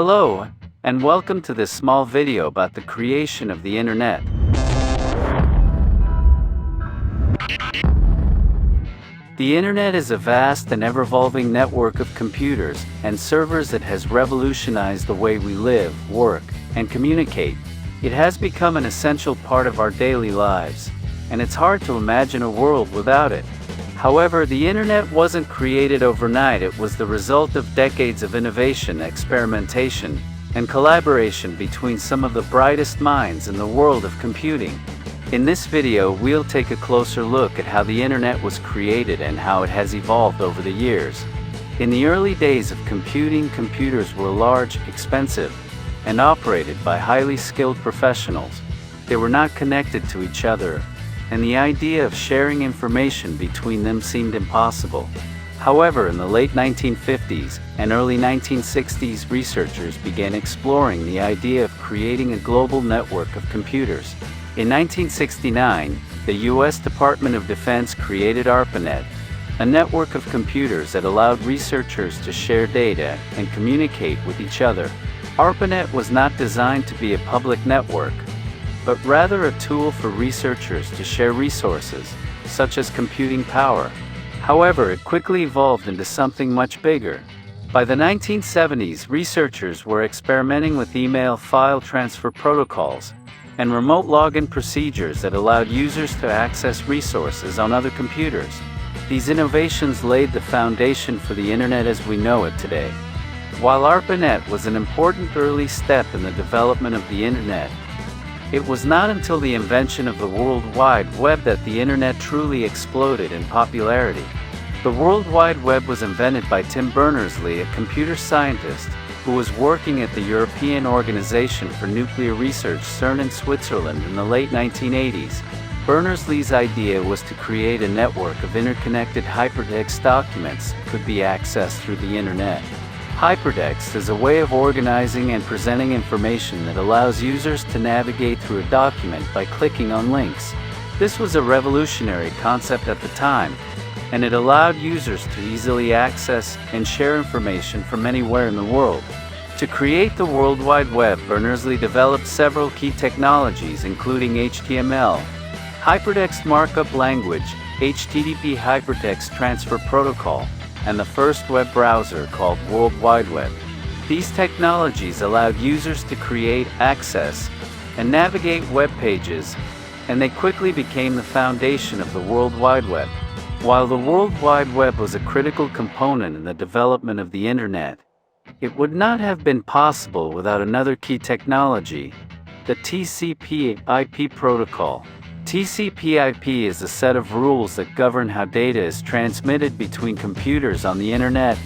Hello, and welcome to this small video about the creation of the Internet. The Internet is a vast and ever-evolving network of computers and servers that has revolutionized the way we live, work, and communicate. It has become an essential part of our daily lives, and it's hard to imagine a world without it. However, the Internet wasn't created overnight. It was the result of decades of innovation, experimentation, and collaboration between some of the brightest minds in the world of computing. In this video, we'll take a closer look at how the Internet was created and how it has evolved over the years. In the early days of computing, computers were large, expensive, and operated by highly skilled professionals. They were not connected to each other, and the idea of sharing information between them seemed impossible. However, in the late 1950s and early 1960s, researchers began exploring the idea of creating a global network of computers. In 1969, the U.S. Department of Defense created ARPANET, a network of computers that allowed researchers to share data and communicate with each other. ARPANET was not designed to be a public network, but rather a tool for researchers to share resources, such as computing power. However, it quickly evolved into something much bigger. By the 1970s, researchers were experimenting with email file transfer protocols and remote login procedures that allowed users to access resources on other computers. These innovations laid the foundation for the Internet as we know it today. While ARPANET was an important early step in the development of the Internet, it was not until the invention of the World Wide Web that the Internet truly exploded in popularity. The World Wide Web was invented by Tim Berners-Lee, a computer scientist who was working at the European Organization for Nuclear Research (CERN) in Switzerland in the late 1980s. Berners-Lee's idea was to create a network of interconnected hypertext documents that could be accessed through the Internet. Hypertext is a way of organizing and presenting information that allows users to navigate through a document by clicking on links. This was a revolutionary concept at the time, and it allowed users to easily access and share information from anywhere in the world. To create the World Wide Web, Berners-Lee developed several key technologies, including HTML, Hypertext Markup Language, HTTP Hypertext Transfer Protocol, and the first web browser called World Wide Web. These technologies allowed users to create, access, and navigate web pages, and they quickly became the foundation of the World Wide Web. While the World Wide Web was a critical component in the development of the Internet, it would not have been possible without another key technology, the TCP/IP protocol. TCP/IP is a set of rules that govern how data is transmitted between computers on the Internet.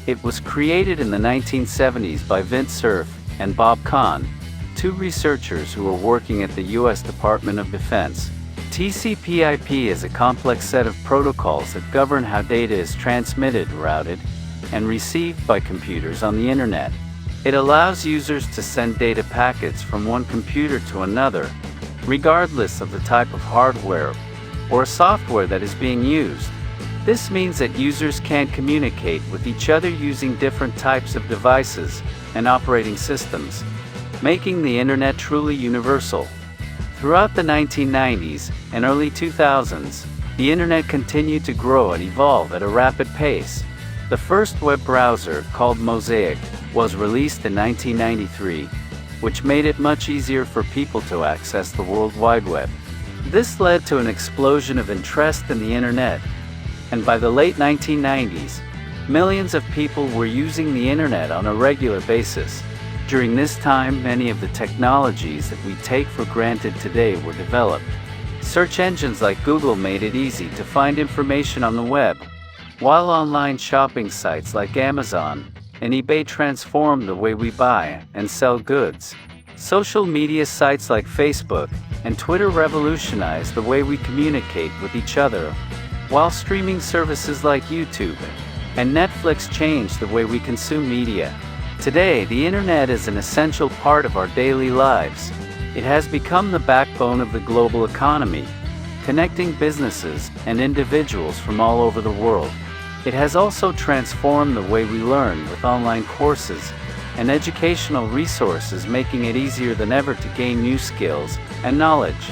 It was created in the 1970s by Vint Cerf and Bob Kahn, two researchers who were working at the U.S. Department of Defense. TCP/IP is a complex set of protocols that govern how data is transmitted, routed, and received by computers on the Internet. It allows users to send data packets from one computer to another, regardless of the type of hardware or software that is being used. This means that users can communicate with each other using different types of devices and operating systems, making the Internet truly universal. Throughout the 1990s and early 2000s, the Internet continued to grow and evolve at a rapid pace. The first web browser, called Mosaic, was released in 1993, which made it much easier for people to access the World Wide Web. This led to an explosion of interest in the Internet, and by the late 1990s, millions of people were using the Internet on a regular basis. During this time, many of the technologies that we take for granted today were developed. Search engines like Google made it easy to find information on the web, while online shopping sites like Amazon and eBay transformed the way we buy and sell goods. Social media sites like Facebook and Twitter revolutionized the way we communicate with each other, while streaming services like YouTube and Netflix changed the way we consume media. Today, the Internet is an essential part of our daily lives. It has become the backbone of the global economy, connecting businesses and individuals from all over the world. It has also transformed the way we learn with online courses, and educational resources, making it easier than ever to gain new skills and knowledge.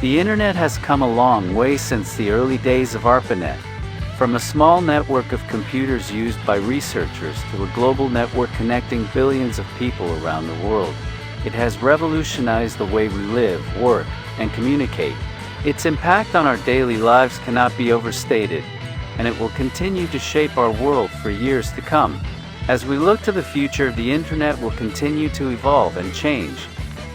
The internet has come a long way since the early days of ARPANET. From a small network of computers used by researchers to a global network connecting billions of people around the world, it has revolutionized the way we live, work, and communicate. Its impact on our daily lives cannot be overstated, and it will continue to shape our world for years to come. As we look to the future, the internet will continue to evolve and change.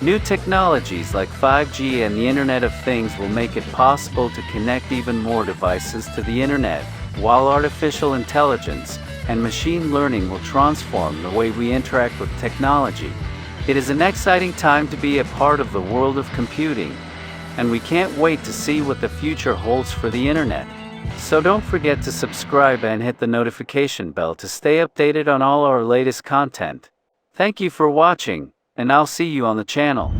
New technologies like 5G and the Internet of Things will make it possible to connect even more devices to the internet, while artificial intelligence and machine learning will transform the way we interact with technology. It is an exciting time to be a part of the world of computing, and we can't wait to see what the future holds for the internet. So don't forget to subscribe and hit the notification bell to stay updated on all our latest content. Thank you for watching, and I'll see you on the channel.